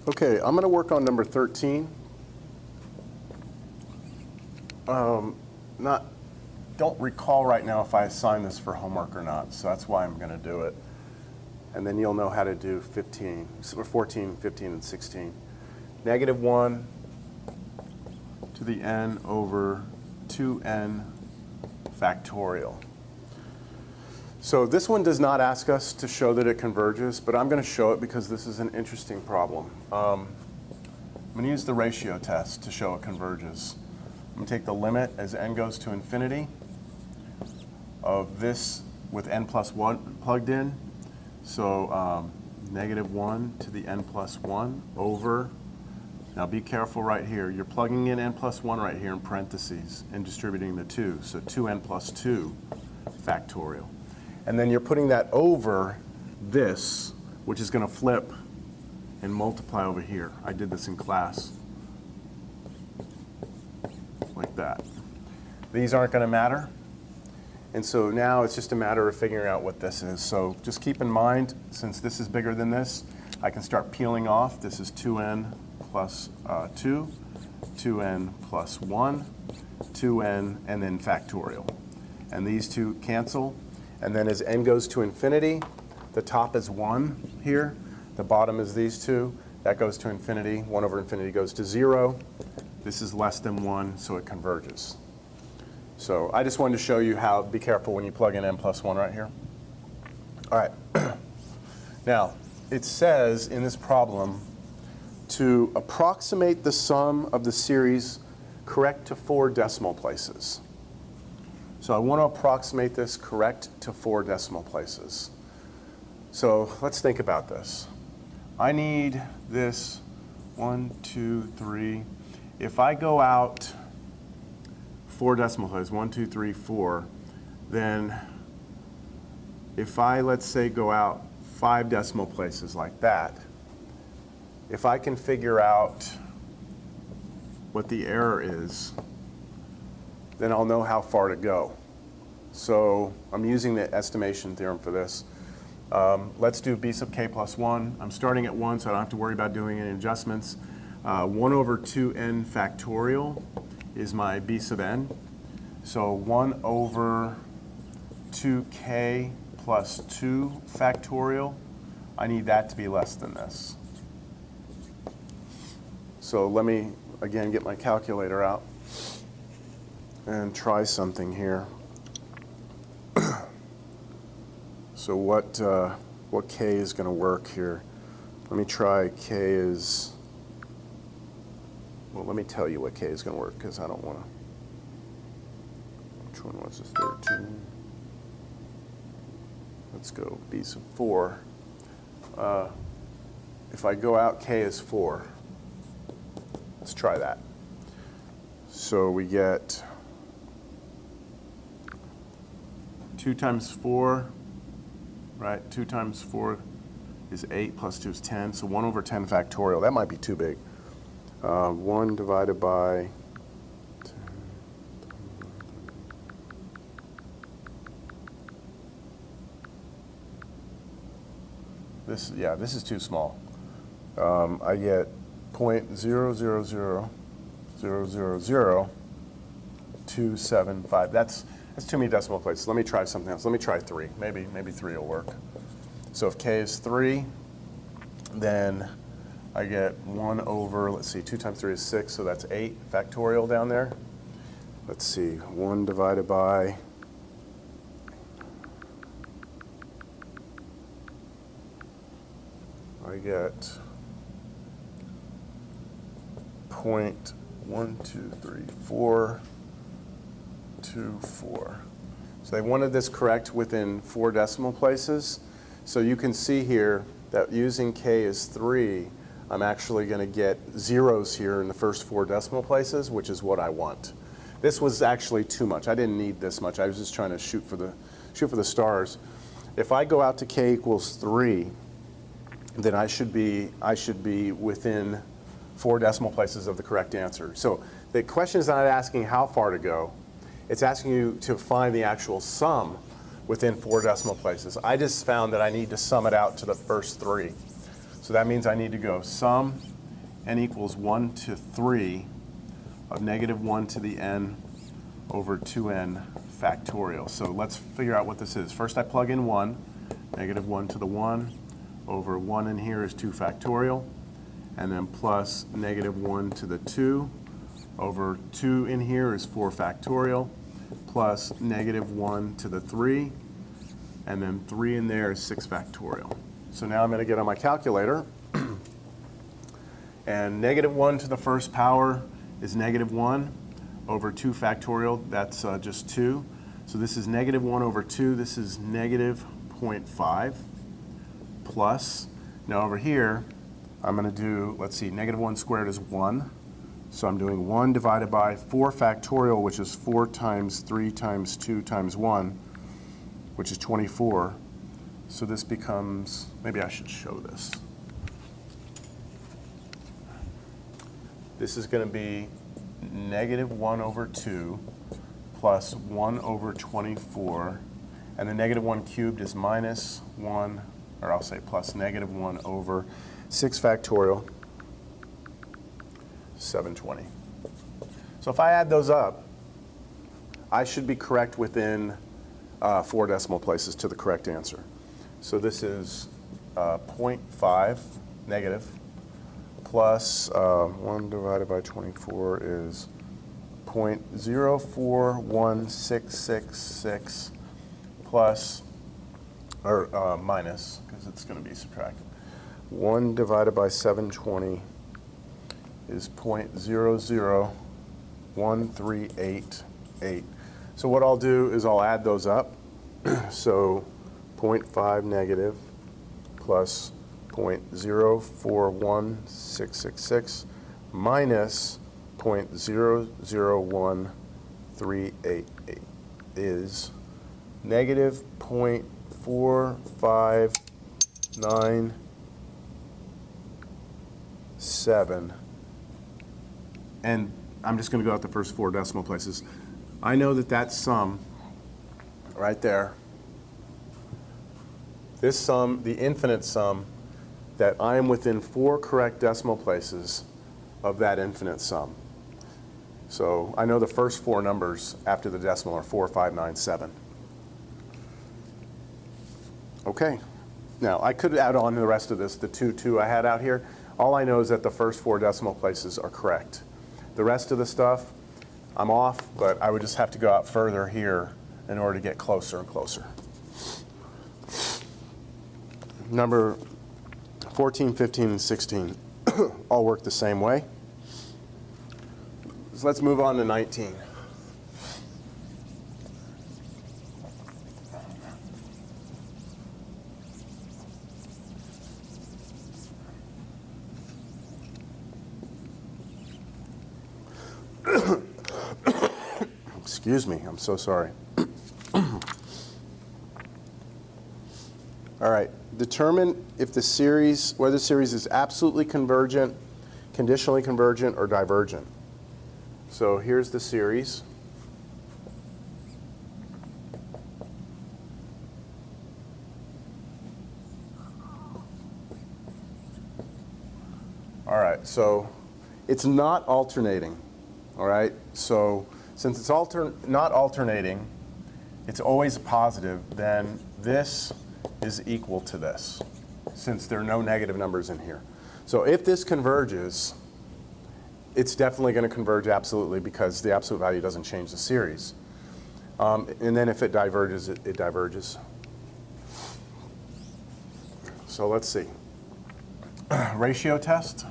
Okay, I'm going to work on number 13. Don't recall right now if I assigned this for homework or not, so that's why I'm going to do it. And then you'll know how to do 14, 15, and 16. Negative 1 to the n over 2n factorial. So this one does not ask us to show that it converges, but I'm going to show it because this is an interesting problem. I'm going to use the ratio test to show it converges. I'm going to take the limit as n goes to infinity of this with n plus 1 plugged in. So negative 1 to the n plus 1 over, now be careful right here. You're plugging in n plus 1 right here in parentheses and distributing the 2. So 2n plus 2 factorial. And then you're putting that over this, which is going to flip and multiply over here. I did this in class. Like that. These aren't going to matter. And so now it's just a matter of figuring out what this is. So just keep in mind, since this is bigger than this, I can start peeling off. This is 2n plus 2, 2n plus 1, 2n, and then factorial. And these two cancel. And then as n goes to infinity, the top is 1 here. The bottom is these two. That goes to infinity. 1 over infinity goes to 0. This is less than 1, so it converges. So I just wanted to show you how, be careful when you plug in n plus 1 right here. All right. Now, it says in this problem to approximate the sum of the series correct to 4 decimal places. So I want to approximate this correct to 4 decimal places. So let's think about this. I need this 1, 2, 3. If I go out 4 decimal places, 1, 2, 3, 4, then if I, let's say, go out 5 decimal places like that, if I can figure out what the error is, then I'll know how far to go. So I'm using the estimation theorem for this. Let's do b sub k plus 1. I'm starting at 1, so I don't have to worry about doing any adjustments. 1 over 2n factorial is my b sub n. So 1 over 2k plus 2 factorial, I need that to be less than this. So let me, again, get my calculator out and try something here. So what k is going to work here? Let me try k is, well, let me tell you what k is going to work because I don't want to. Which one was this? 13. Let's go b sub 4. If I go out, k is 4. Let's try that. So we get 2 times 4, right? 2 times 4 is 8 plus 2 is 10. So 1 over 10 factorial. That might be too big. 1 divided by 10. This is too small. I get 0.000000275. That's too many decimal places. Let me try something else. Let me try 3. Maybe 3 will work. So if k is 3, then I get 1 over, let's see, 2 times 3 is 6, so that's 8 factorial down there. Let's see, 1 divided by, I get 0.123424. So they wanted this correct within 4 decimal places. So you can see here that using k is 3, I'm actually going to get zeros here in the first 4 decimal places, which is what I want. This was actually too much. I didn't need this much. I was just trying to shoot for the stars. If I go out to k equals 3, then I should be within 4 decimal places of the correct answer. So the question is not asking how far to go. It's asking you to find the actual sum within 4 decimal places. I just found that I need to sum it out to the first 3. So that means I need to go sum n equals 1 to 3 of negative 1 to the n over 2n factorial. So let's figure out what this is. First I plug in 1, negative 1 to the 1 over 1 in here is 2 factorial, and then plus negative 1 to the 2 over 2 in here is 4 factorial, plus negative 1 to the 3, and then 3 in there is 6 factorial. So now I'm going to get on my calculator, and negative 1 to the first power is negative 1 over 2 factorial. That's just 2. So this is negative 1 over 2. This is negative 0.5 plus. Now over here, I'm going to do, let's see, negative 1 squared is 1. So I'm doing 1 divided by 4 factorial, which is 4 times 3 times 2 times 1, which is 24. So this becomes, maybe I should show this. This is going to be negative 1 over 2 plus 1 over 24. And the negative 1 cubed is minus 1, or I'll say plus negative 1 over 6 factorial, 720. So if I add those up, I should be correct within 4 decimal places to the correct answer. So this is 0.5 negative plus 1 divided by 24 is 0.041666 plus, or minus, because it's going to be subtracted. 1 divided by 720 is 0.001388. So what I'll do is I'll add those up. So 0.5 negative plus 0.041666 minus 0.001388 is negative 0.4597. And I'm just going to go out the first 4 decimal places. I know that that sum right there, this sum, the infinite sum, that I am within 4 correct decimal places of that infinite sum. So I know the first 4 numbers after the decimal are 4, 5, 9, 7. Okay. Now, I could add on to the rest of this, the 2 I had out here. All I know is that the first 4 decimal places are correct. The rest of the stuff, I'm off, but I would just have to go out further here in order to get closer and closer. Number 14, 15, and 16 all work the same way. So let's move on to 19. Excuse me, I'm so sorry. All right, determine if the series, whether the series is absolutely convergent, conditionally convergent, or divergent. So here's the series. All right, so it's not alternating. All right, so since it's not alternating, it's always positive, then this is equal to this, since there are no negative numbers in here. So if this converges, it's definitely going to converge absolutely because the absolute value doesn't change the series. And then if it diverges, it diverges. So let's see. Ratio test.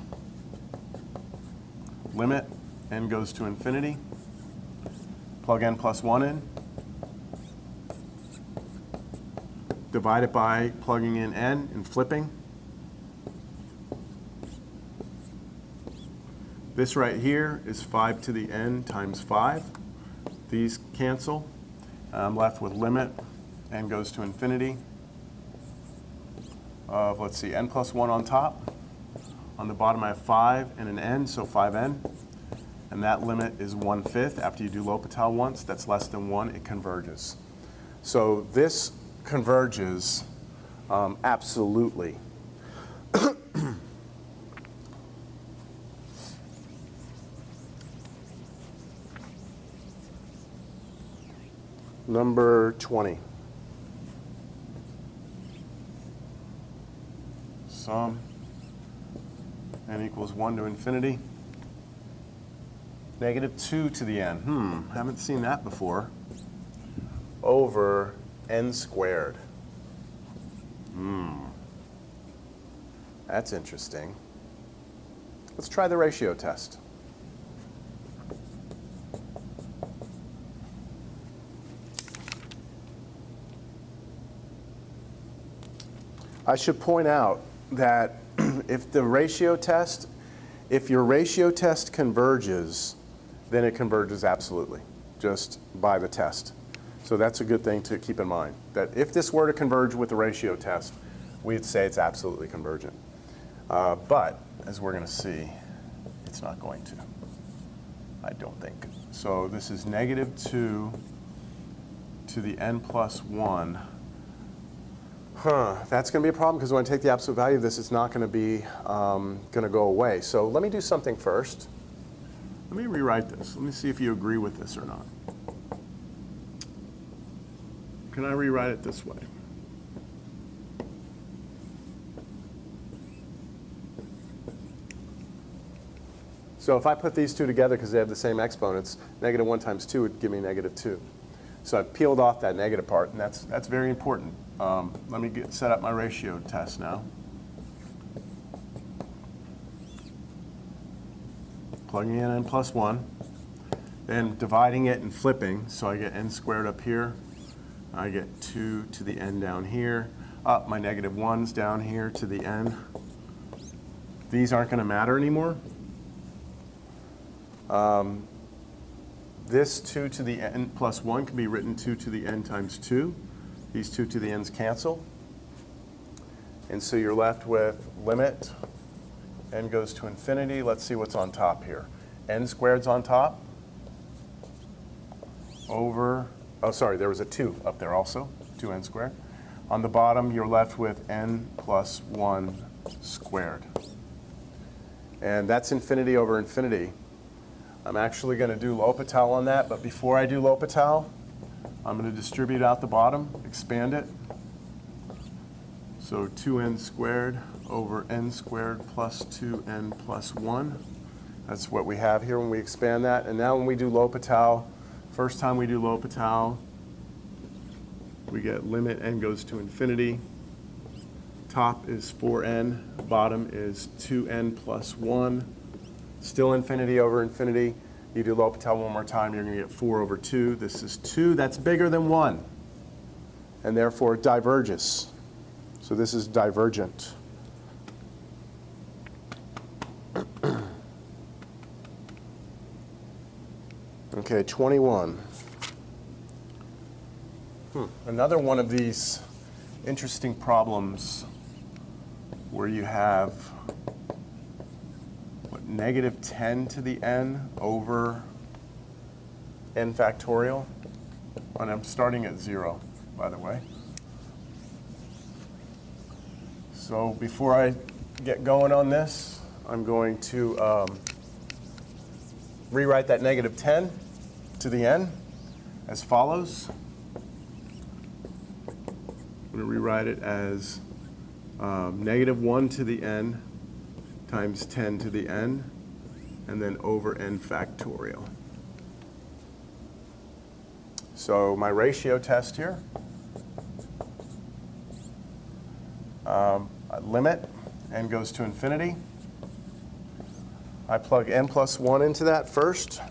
Limit n goes to infinity. Plug n plus 1 in. Divide it by plugging in n and flipping. This right here is 5 to the n times 5. These cancel. I'm left with limit n goes to infinity of, let's see, n plus 1 on top. On the bottom I have 5 and an n, so 5n. And that limit is 1/5. After you do L'Hopital once, that's less than 1, it converges. So this converges absolutely. Number 20. Sum n equals 1 to infinity. Negative 2 to the n. Haven't seen that before. Over n squared. That's interesting. Let's try the ratio test. I should point out that if your ratio test converges, then it converges absolutely, just by the test. So that's a good thing to keep in mind, that if this were to converge with the ratio test, we'd say it's absolutely convergent. But, as we're going to see, it's not going to, I don't think. So this is negative 2 to the n plus 1. That's going to be a problem because when I take the absolute value of this, it's not going to be going to go away. So let me do something first. Let me rewrite this. Let me see if you agree with this or not. Can I rewrite it this way? So if I put these two together because they have the same exponents, negative 1 times 2 would give me negative 2. So I've peeled off that negative part, and that's very important. Let me set up my ratio test now. Plugging in n plus 1, then dividing it and flipping, so I get n squared up here. I get 2 to the n down here. Up my negative 1's down here to the n. These aren't going to matter anymore. This 2 to the n plus 1 can be written 2 to the n times 2. These 2 to the n's cancel. And so you're left with limit n goes to infinity. Let's see what's on top here. N squared's on top. Over, oh sorry, there was a 2 up there also, 2n squared. On the bottom, you're left with n plus 1 squared. And that's infinity over infinity. I'm actually going to do L'Hopital on that, but before I do L'Hopital, I'm going to distribute out the bottom, expand it. So 2n squared over n squared plus 2n plus 1. That's what we have here when we expand that. And now when we do L'Hopital, first time we do L'Hopital, we get limit n goes to infinity. Top is 4n, bottom is 2n plus 1. Still infinity over infinity. You do L'Hopital one more time, you're going to get 4 over 2. This is 2. That's bigger than 1. And therefore it diverges. So this is divergent. Okay, 21. Another one of these interesting problems where you have negative 10 to the n over n factorial. And I'm starting at 0, by the way. So before I get going on this, I'm going to rewrite that negative 10 to the n as follows. I'm going to rewrite it as negative 1 to the n times 10 to the n, and then over n factorial. So my ratio test here, limit, n goes to infinity. I plug n plus 1 into that first.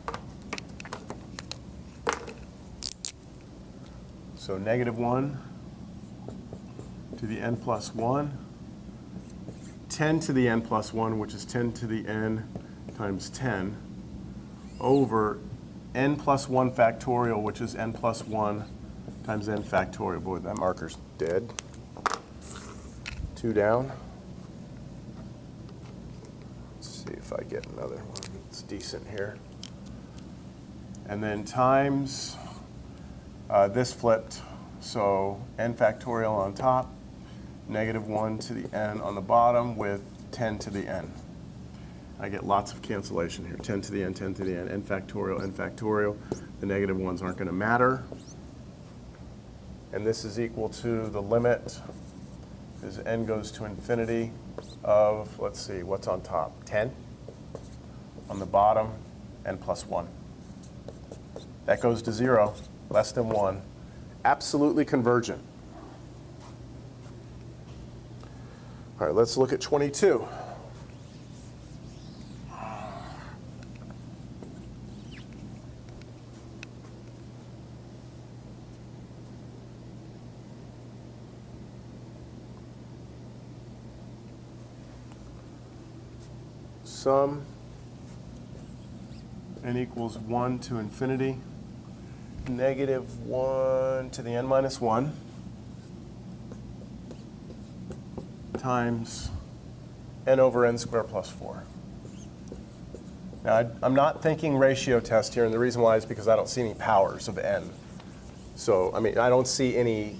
So negative 1 to the n plus 1. 10 to the n plus 1, which is 10 to the n times 10, over n plus 1 factorial, which is n plus 1 times n factorial. Boy, that marker's dead. 2 down. Let's see if I get another one that's decent here. And then times this flipped, so n factorial on top, negative 1 to the n on the bottom with 10 to the n. I get lots of cancellation here. 10 to the n, 10 to the n, n factorial, n factorial. The negative ones aren't going to matter. And this is equal to the limit as n goes to infinity of, let's see, what's on top? 10. On the bottom, n plus 1. That goes to 0, less than 1. Absolutely convergent. All right, let's look at 22. Sum n equals 1 to infinity, negative 1 to the n minus 1 times n over n squared plus 4. Now, I'm not thinking ratio test here, and the reason why is because I don't see any powers of n. So, I mean, I don't see any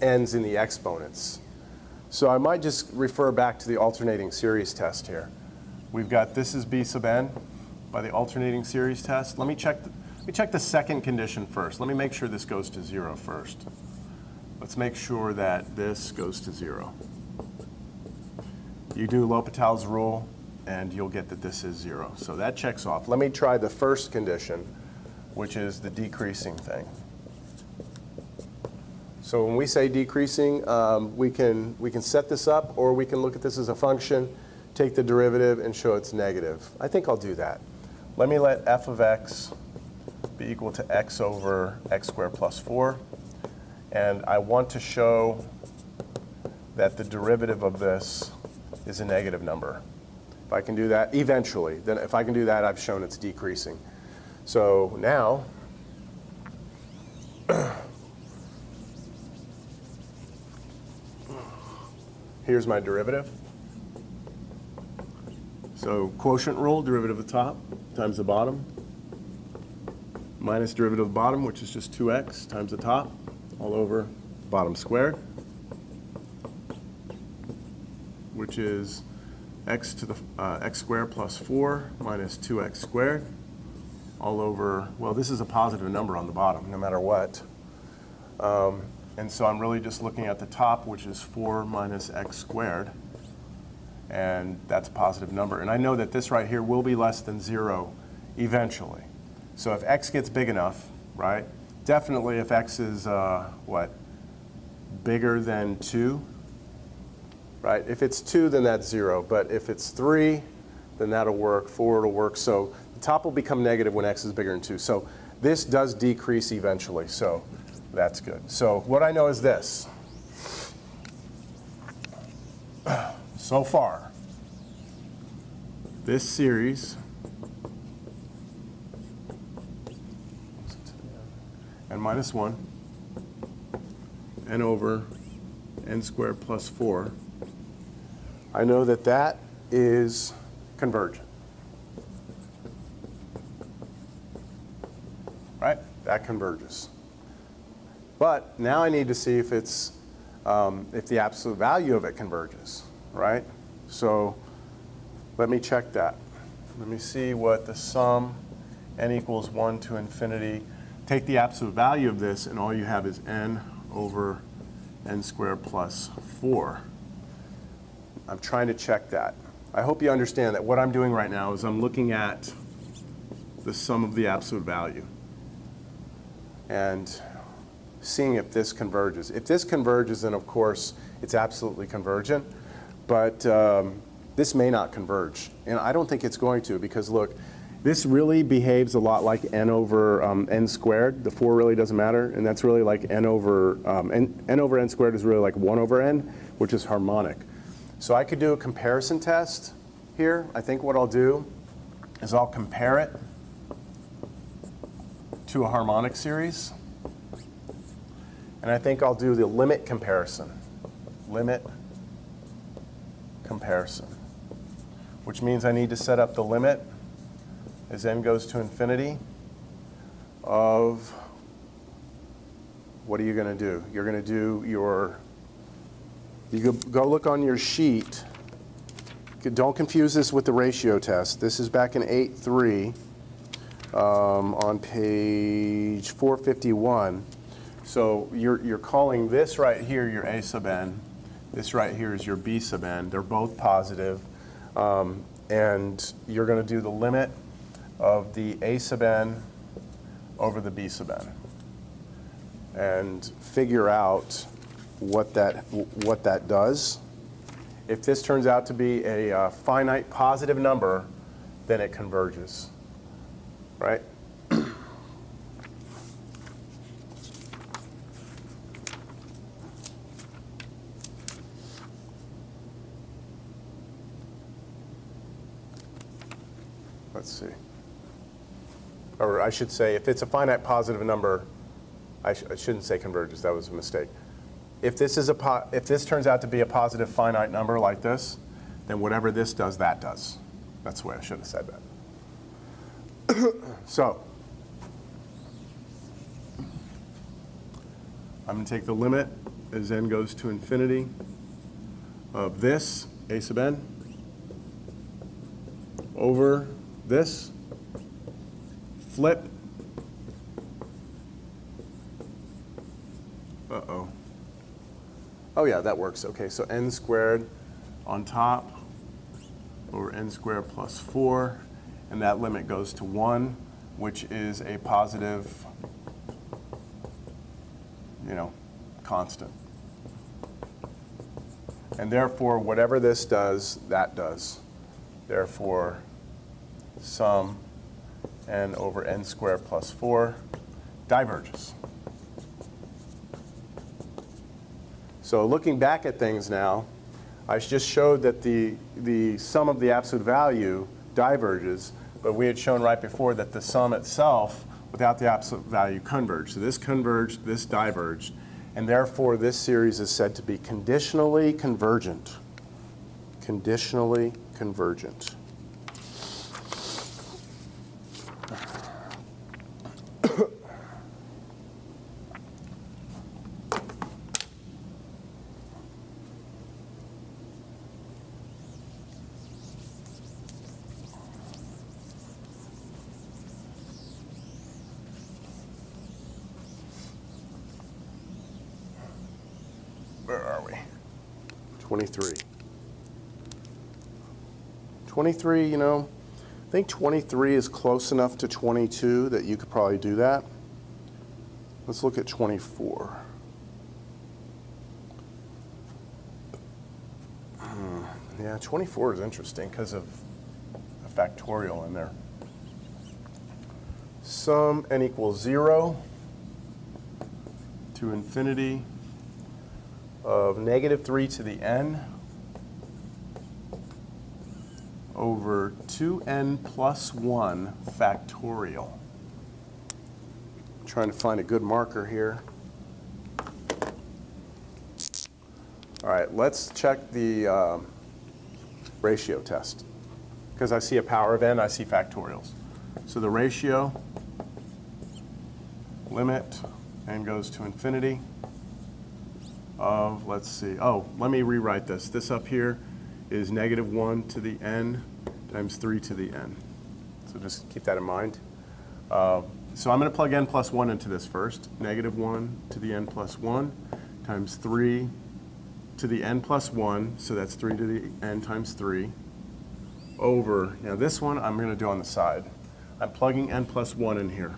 n's in the exponents. So I might just refer back to the alternating series test here. We've got this is b sub n by the alternating series test. Let me check the second condition first. Let me make sure this goes to 0 first. Let's make sure that this goes to 0. You do L'Hopital's rule, and you'll get that this is 0. So that checks off. Let me try the first condition, which is the decreasing thing. So when we say decreasing, we can set this up, or we can look at this as a function, take the derivative, and show it's negative. I think I'll do that. Let me let f of x be equal to x over x squared plus 4. And I want to show that the derivative of this is a negative number. If I can do that eventually, then if I can do that, I've shown it's decreasing. So now, here's my derivative. So quotient rule, derivative of the top times the bottom, minus derivative of the bottom, which is just 2x times the top, all over bottom squared, which is x to the x squared plus 4 minus 2x squared, all over, well, this is a positive number on the bottom, no matter what. And so I'm really just looking at the top, which is 4 minus x squared. And that's a positive number. And I know that this right here will be less than 0 eventually. So if x gets big enough, right, definitely if x is, bigger than 2, right? If it's 2, then that's 0. But if it's 3, then that'll work. 4 will work. So the top will become negative when x is bigger than 2. So this does decrease eventually. So that's good. So what I know is this. So far, this series n minus 1, n over n squared plus 4, I know that that is convergent. Right? That converges. But now I need to see if it's if the absolute value of it converges. Right? So let me check that. Let me see what the sum n equals 1 to infinity. Take the absolute value of this, and all you have is n over n squared plus 4. I'm trying to check that. I hope you understand that what I'm doing right now is I'm looking at the sum of the absolute value and seeing if this converges. If this converges, then of course it's absolutely convergent. But this may not converge. And I don't think it's going to, because look, this really behaves a lot like n over n squared. The 4 really doesn't matter. And that's really like n over n squared is really like 1 over n, which is harmonic. So I could do a comparison test here. I think what I'll do is I'll compare it to a harmonic series. And I think I'll do the limit comparison. Limit comparison, which means I need to set up the limit as n goes to infinity of, what are you going to do? You're going to do you go look on your sheet. Don't confuse this with the ratio test. This is back in 8.3 on page 451. So you're calling this right here your a sub n. This right here is your b sub n. They're both positive. And you're going to do the limit of the a sub n over the b sub n. And figure out what that does. If this turns out to be a finite positive number, then it converges, right? Let's see. Or I should say, if it's a finite positive number, I shouldn't say converges. That was a mistake. If this turns out to be a positive finite number like this, then whatever this does, that does. That's the way I should have said that. So I'm going to take the limit as n goes to infinity of this, a sub n, over this, flip, uh-oh. Oh yeah, that works. Okay, so n squared on top over n squared plus 4, and that limit goes to 1, which is a positive, constant. And therefore, whatever this does, that does. Therefore, sum n over n squared plus 4 diverges. So looking back at things now, I just showed that the sum of the absolute value diverges, but we had shown right before that the sum itself without the absolute value converged. So this converged, this diverged, and therefore this series is said to be conditionally convergent. Conditionally convergent. Where are we? 23. 23, I think 23 is close enough to 22 that you could probably do that. Let's look at 24. Yeah, 24 is interesting because of a factorial in there. Sum n equals 0 to infinity of negative 3 to the n over 2n plus 1 factorial. I'm trying to find a good marker here. All right, let's check the ratio test. Because I see a power of n, I see factorials. So the ratio, limit, n goes to infinity of, let's see, let me rewrite this. This up here is negative 1 to the n times 3 to the n. So just keep that in mind. So I'm going to plug n plus 1 into this first. Negative 1 to the n plus 1 times 3 to the n plus 1, so that's 3 to the n times 3, over, now this one I'm going to do on the side. I'm plugging n plus 1 in here.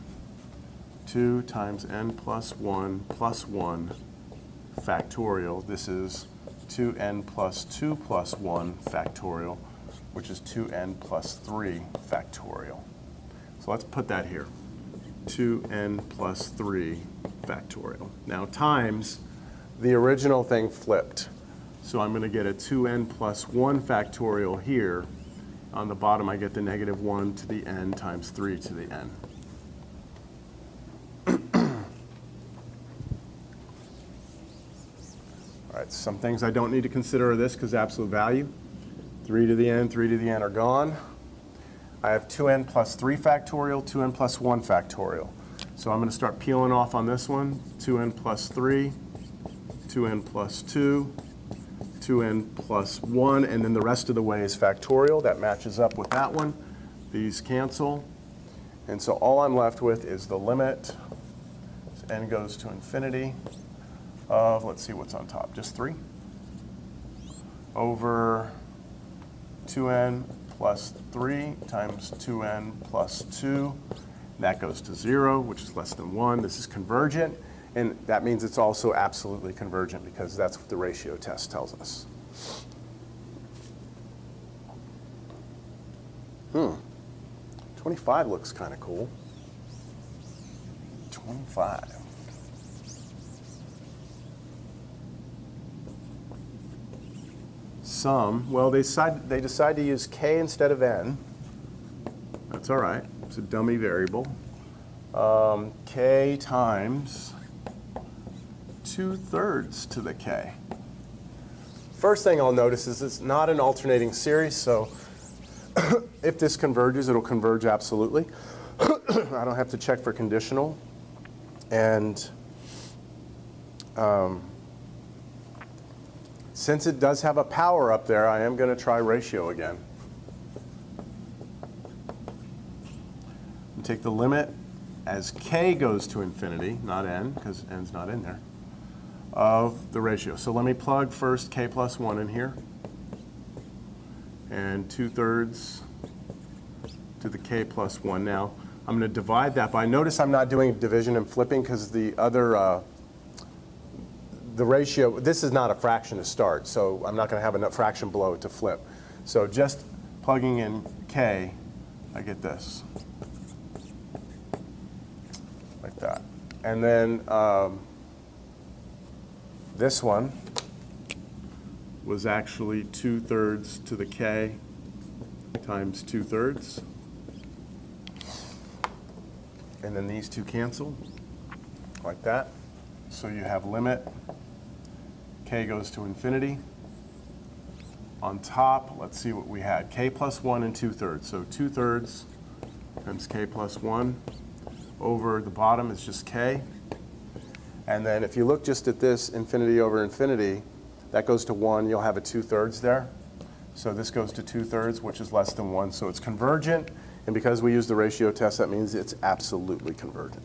2 times n plus 1 factorial. This is 2n plus 2 plus 1 factorial, which is 2n plus 3 factorial. So let's put that here. 2n plus 3 factorial. Now times the original thing flipped. So I'm going to get a 2n plus 1 factorial here. On the bottom I get the negative 1 to the n times 3 to the n. All right, some things I don't need to consider are this because absolute value. 3 to the n are gone. I have 2n plus 3 factorial, 2n plus 1 factorial. So I'm going to start peeling off on this one. 2n plus 3, 2n plus 2, 2n plus 1, and then the rest of the way is factorial. That matches up with that one. These cancel. And so all I'm left with is the limit. So n goes to infinity of, let's see what's on top, just 3, over 2n plus 3 times 2n plus 2. That goes to 0, which is less than 1. This is convergent, and that means it's also absolutely convergent because that's what the ratio test tells us. 25 looks kind of cool. 25. Sum, well, they decide to use k instead of n. That's all right. It's a dummy variable. K times 2/3 to the k. First thing I'll notice is it's not an alternating series, so if this converges, it'll converge absolutely. I don't have to check for conditional. And since it does have a power up there, I am going to try ratio again. And take the limit as k goes to infinity, not n, because n's not in there, of the ratio. So let me plug first k plus 1 in here. And 2/3 to the k plus 1. Now, I'm going to divide that by, notice I'm not doing division and flipping because the other, the ratio, this is not a fraction to start, so I'm not going to have a fraction below it to flip. So just plugging in k, I get this, like that. And then this one was actually 2/3 to the k times 2/3. And then these two cancel, like that. So you have limit, k goes to infinity. On top, let's see what we had. K plus 1 and 2/3. So 2/3 times k plus 1 over the bottom is just k. And then if you look just at this infinity over infinity, that goes to 1. You'll have a 2/3 there. So this goes to 2/3, which is less than 1. So it's convergent. And because we use the ratio test, that means it's absolutely convergent.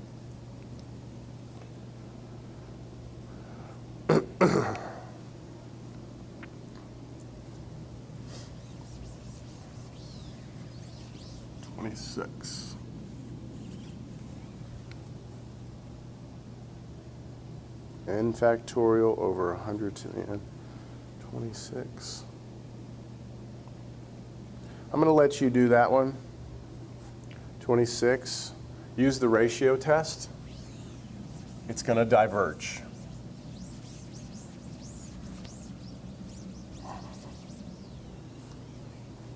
(26) n factorial over 100 to the n. 26. I'm going to let you do that one. 26. Use the ratio test. It's going to diverge.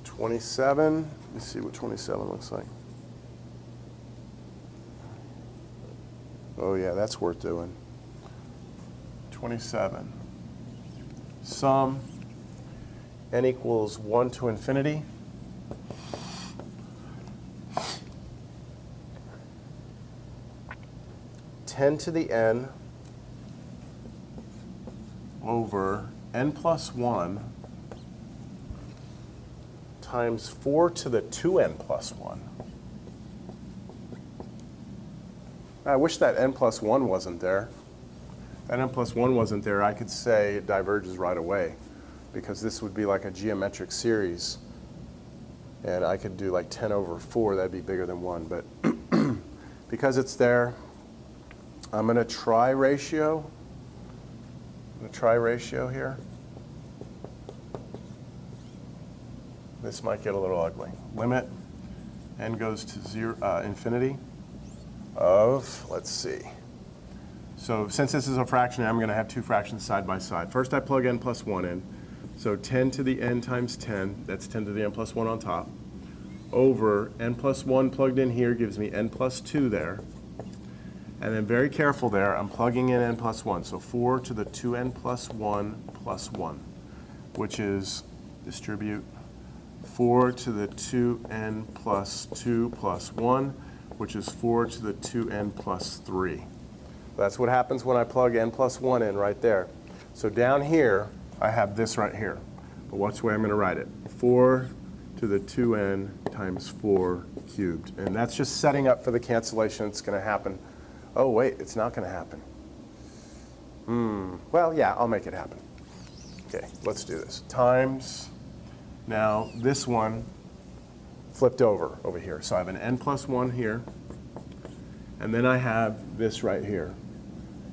(27). Let's see what 27 looks like. Oh yeah, that's worth doing. 27. Sum n equals 1 to infinity. (10 to the n over n plus 1 times 4 to the 2n plus 1. I wish that n plus 1 wasn't there. If that n plus 1 wasn't there, I could say it diverges right away, because this would be like a geometric series. And I could do like 10 over 4. That'd be bigger than 1. But because it's there, I'm going to try ratio. I'm going to try ratio here. This might get a little ugly. Limit n goes to infinity of, let's see. So since this is a fraction, I'm going to have two fractions side by side. First I plug n plus 1 in. So 10 to the n times 10, that's 10 to the n plus 1 on top, over n plus 1 plugged in here gives me n plus 2 there. And then very careful there, I'm plugging in n plus 1. So 4 to the 2n plus 1 plus 1, which is, distribute, 4 to the 2n plus 2 plus 1, which is 4 to the 2n plus 3. That's what happens when I plug n plus 1 in right there. So down here, I have this right here. But watch the way I'm going to write it. 4 to the 2n times 4 cubed. And that's just setting up for the cancellation that's going to happen Oh, wait, it's not going to happen. Well, yeah, I'll make it happen. Okay, let's do this. Times, now this one flipped over here. So I have an n plus 1 here, and then I have this right here.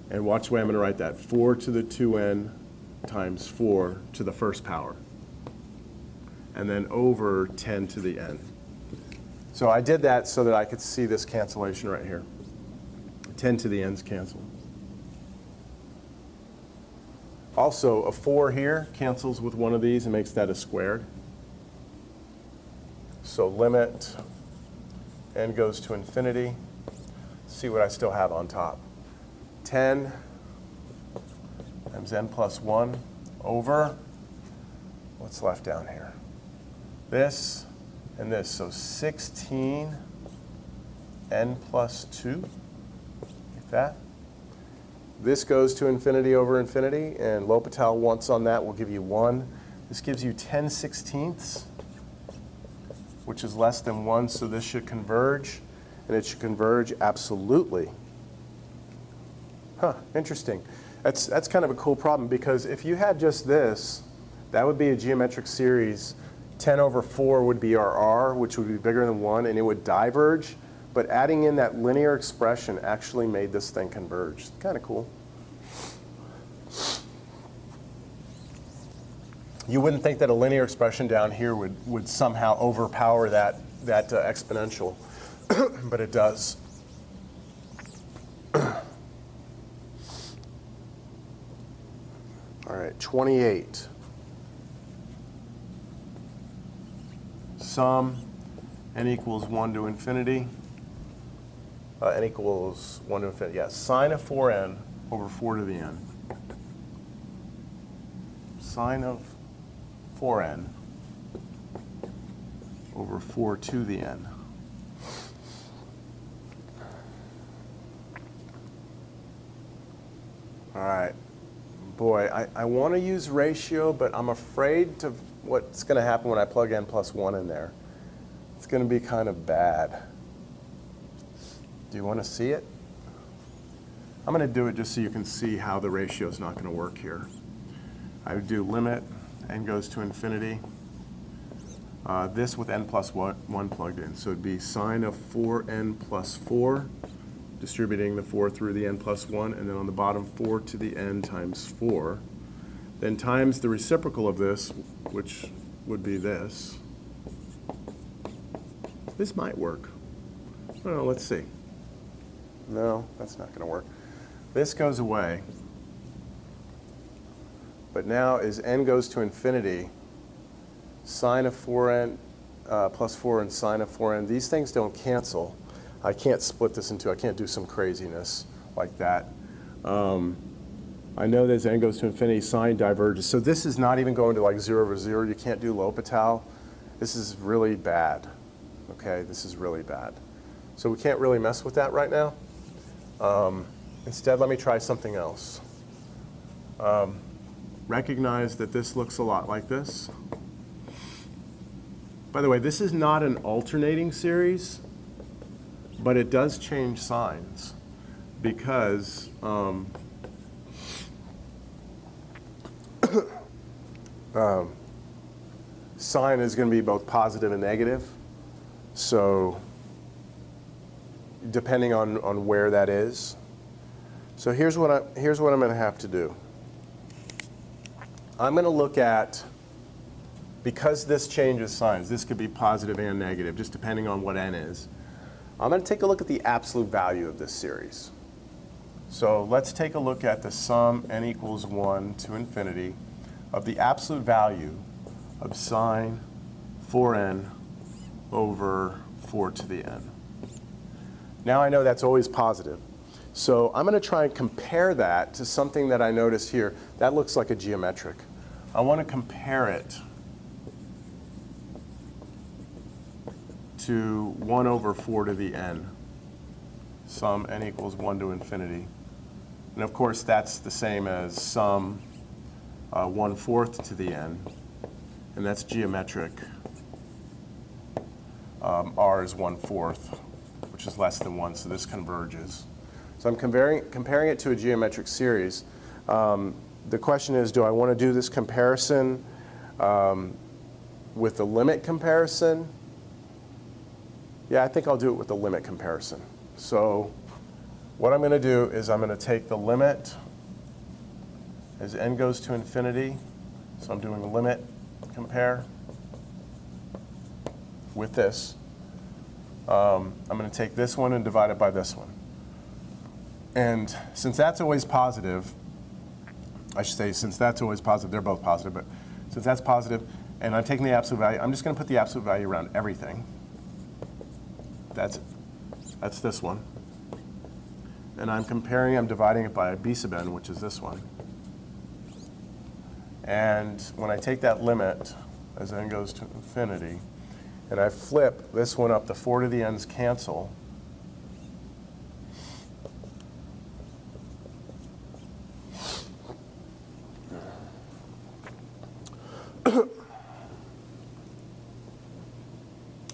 And watch the way I'm going to write that. 4 to the 2n times 4 to the first power. And then over 10 to the n. So I did that so that I could see this cancellation right here. 10 to the n's cancel. Also, a 4 here cancels with one of these and makes that a squared. So limit n goes to infinity. See what I still have on top. 10 times n plus 1 over, what's left down here? This and this. So 16 n plus 2, like that. This goes to infinity over infinity, and L'Hopital once on that will give you 1. This gives you 10/16, which is less than 1, so this should converge, and it should converge absolutely. Huh, interesting. That's kind of a cool problem, because if you had just this, that would be a geometric series. 10 over 4 would be our r, which would be bigger than 1, and it would diverge. But adding in that linear expression actually made this thing converge. Kind of cool. You wouldn't think that a linear expression down here would somehow overpower that exponential, but it does. All right, 28. Sum n equals 1 to infinity. N equals 1 to infinity. Yeah, sine of 4n over 4 to the n. Sine of 4n over 4 to the n. All right. Boy, I want to use ratio, but I'm afraid to what's going to happen when I plug n plus 1 in there. It's going to be kind of bad. Do you want to see it? I'm going to do it just so you can see how the ratio is not going to work here. I would do limit, n goes to infinity. This with n plus 1 plugged in. So it'd be sine of 4n plus 4, distributing the 4 through the n plus 1, and then on the bottom 4 to the n times 4. Then times the reciprocal of this, which would be this. This might work. Well, let's see. No, that's not going to work. This goes away. But now as n goes to infinity, sine of 4n plus 4 and sine of 4n, these things don't cancel. I can't split this into, I can't do some craziness like that. I know that as n goes to infinity, sine diverges. So this is not even going to like 0 over 0. You can't do L'Hopital. This is really bad. Okay, this is really bad. So we can't really mess with that right now. Instead, let me try something else. Recognize that this looks a lot like this. By the way, this is not an alternating series, but it does change signs because sign is going to be both positive and negative. So depending on where that is. So here's what I'm going to have to do. I'm going to look at, because this changes signs, this could be positive and negative, just depending on what n is. I'm going to take a look at the absolute value of this series. So let's take a look at the sum n equals 1 to infinity of the absolute value of sine 4n over 4 to the n. Now I know that's always positive. So I'm going to try and compare that to something that I notice here. That looks like a geometric. I want to compare it to 1 over 4 to the n, sum n equals 1 to infinity. And of course, that's the same as sum 1/4 to the n, and that's geometric. R is 1/4, which is less than 1, so this converges. So I'm comparing it to a geometric series. The question is, do I want to do this comparison with the limit comparison? Yeah, I think I'll do it with the limit comparison. So what I'm going to do is I'm going to take the limit as n goes to infinity. So I'm doing a limit compare with this. I'm going to take this one and divide it by this one. And since that's always positive, I should say since that's always positive, they're both positive, but since that's positive, and I'm taking the absolute value, I'm just going to put the absolute value around everything. That's this one. And I'm dividing it by b sub n, which is this one. And when I take that limit as n goes to infinity, and I flip this one up, the 4 to the n's cancel.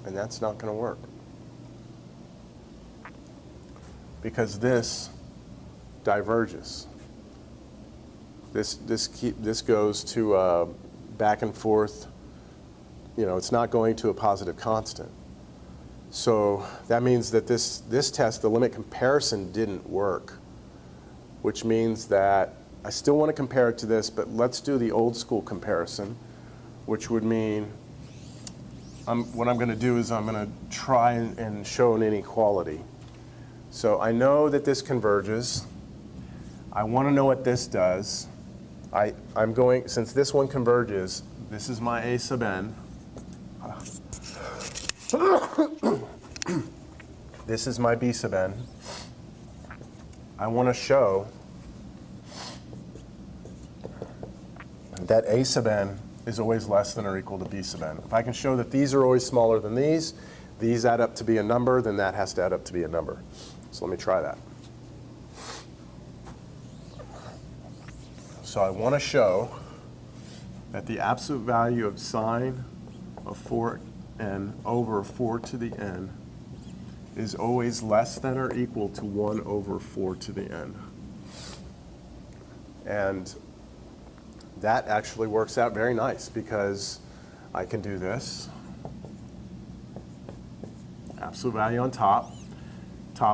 And that's not going to work. Because this diverges. This goes to back and forth. You know, it's not going to a positive constant. So that means that this test, the limit comparison, didn't work, which means that I still want to compare it to this, but let's do the old school comparison, which would mean what I'm going to do is I'm going to try and show an inequality. So I know that this converges. I want to know what this does. Since this one converges, this is my a sub n. This is my b sub n. I want to show that a sub n is always less than or equal to b sub n. If I can show that these are always smaller than these add up to be a number, then that has to add up to be a number. So let me try that. So I want to show that the absolute value of sine of 4n over 4 to the n is always less than or equal to 1 over 4 to the n. And that actually works out very nice because I can do this. Absolute value on top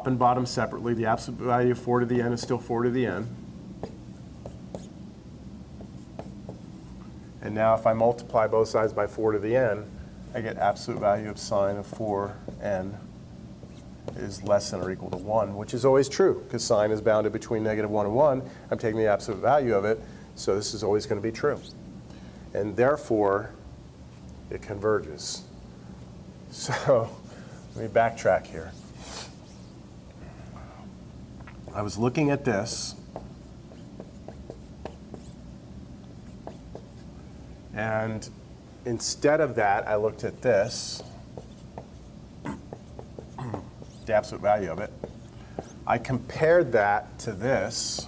and bottom separately. The absolute value of 4 to the n is still 4 to the n. And now if I multiply both sides by 4 to the n, I get absolute value of sine of 4n is less than or equal to 1, which is always true because sine is bounded between -1 and 1. I'm taking the absolute value of it, so this is always going to be true. And therefore, it converges. So let me backtrack here. I was looking at this, and instead of that, I looked at this, the absolute value of it. I compared that to this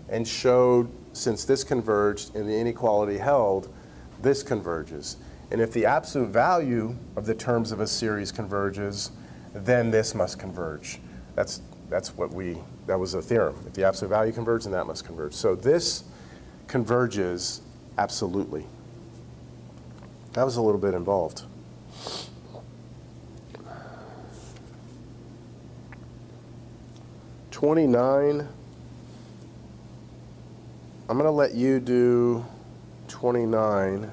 and showed, since this converged and the inequality held, this converges. And if the absolute value of the terms of a series converges, then this must converge. That was a theorem. If the absolute value converges, then that must converge. So this converges absolutely. That was a little bit involved. $29. I'm going to let you do 29.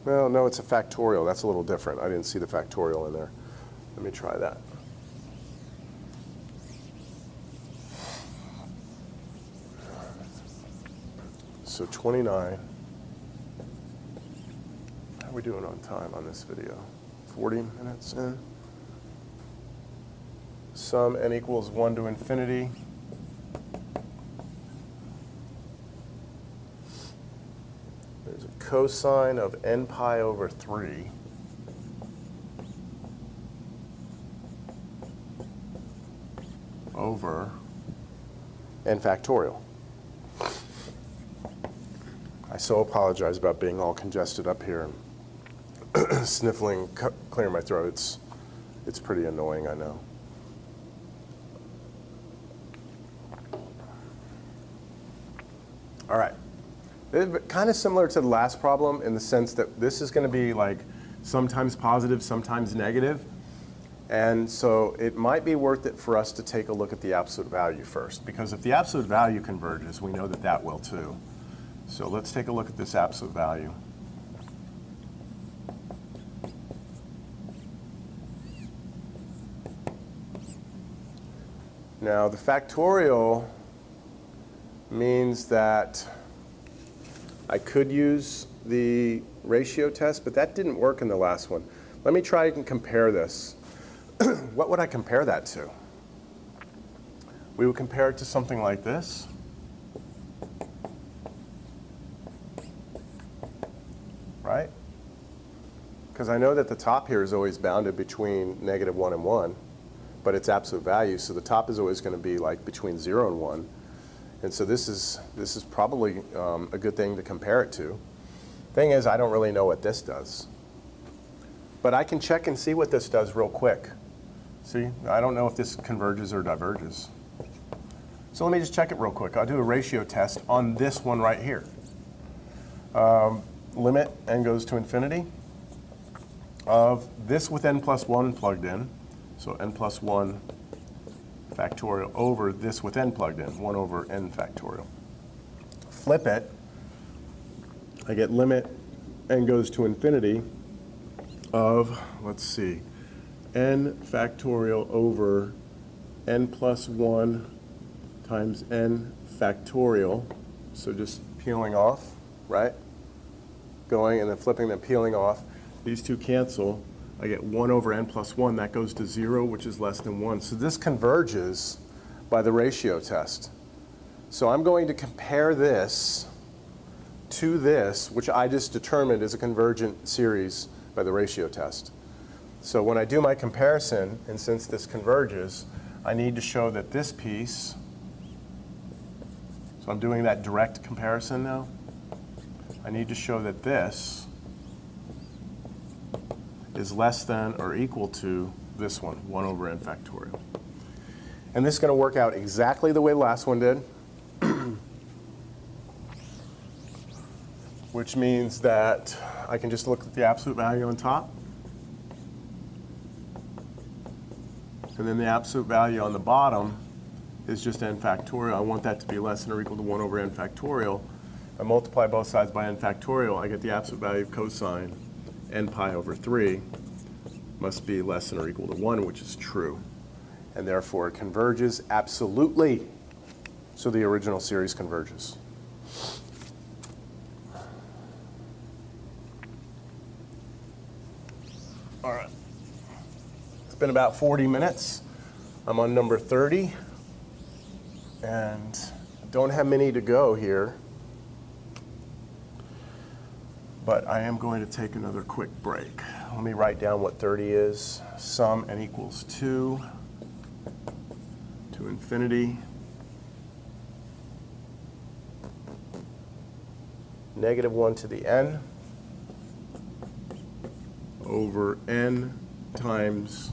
Well, no, it's a factorial. That's a little different. I didn't see the factorial in there. Let me try that. So 29. How are we doing on time on this video? 40 minutes in. Sum n equals 1 to infinity. There's a cosine of n pi over 3 over n factorial. I so apologize about being all congested up here. sniffling, clearing my throat. It's pretty annoying, I know. All right. It's kind of similar to the last problem in the sense that this is going to be like sometimes positive, sometimes negative. And so it might be worth it for us to take a look at the absolute value first, because if the absolute value converges, we know that that will too. So let's take a look at this absolute value. Now, the factorial means that I could use the ratio test, but that didn't work in the last one. Let me try and compare this. What would I compare that to? We would compare it to something like this. Right? Because I know that the top here is always bounded between -1 and 1, but it's absolute value, so the top is always going to be like between 0 and 1. And so this is probably a good thing to compare it to. Thing is, I don't really know what this does. But I can check and see what this does real quick. See, I don't know if this converges or diverges. So let me just check it real quick. I'll do a ratio test on this one right here. Limit n goes to infinity of this with n plus 1 plugged in. So n plus 1 factorial over this with n plugged in, 1 over n factorial. Flip it, I get limit n goes to infinity of, let's see, n factorial over n plus 1 times n factorial. So just peeling off, right? Going and then flipping, then peeling off. These two cancel. I get 1 over n plus 1. That goes to 0, which is less than 1. So this converges by the ratio test. So I'm going to compare this to this, which I just determined is a convergent series by the ratio test. So when I do my comparison, and since this converges, I need to show that this piece, so I'm doing that direct comparison now, I need to show that this is less than or equal to this one, 1 over n factorial. And this is going to work out exactly the way the last one did, which means that I can just look at the absolute value on top, and then the absolute value on the bottom is just n factorial. I want that to be less than or equal to 1 over n factorial. I multiply both sides by n factorial, I get the absolute value of cosine n pi over 3 must be less than or equal to 1, which is true. And therefore it converges absolutely. So the original series converges. All right. It's been about 40 minutes. I'm on number 30. And don't have many to go here. But I am going to take another quick break. Let me write down what 30 is. Sum n equals 2 to infinity. -1 to the n over n times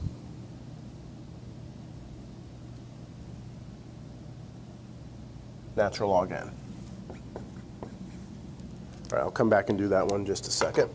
natural log n. All right, I'll come back and do that one in just a second.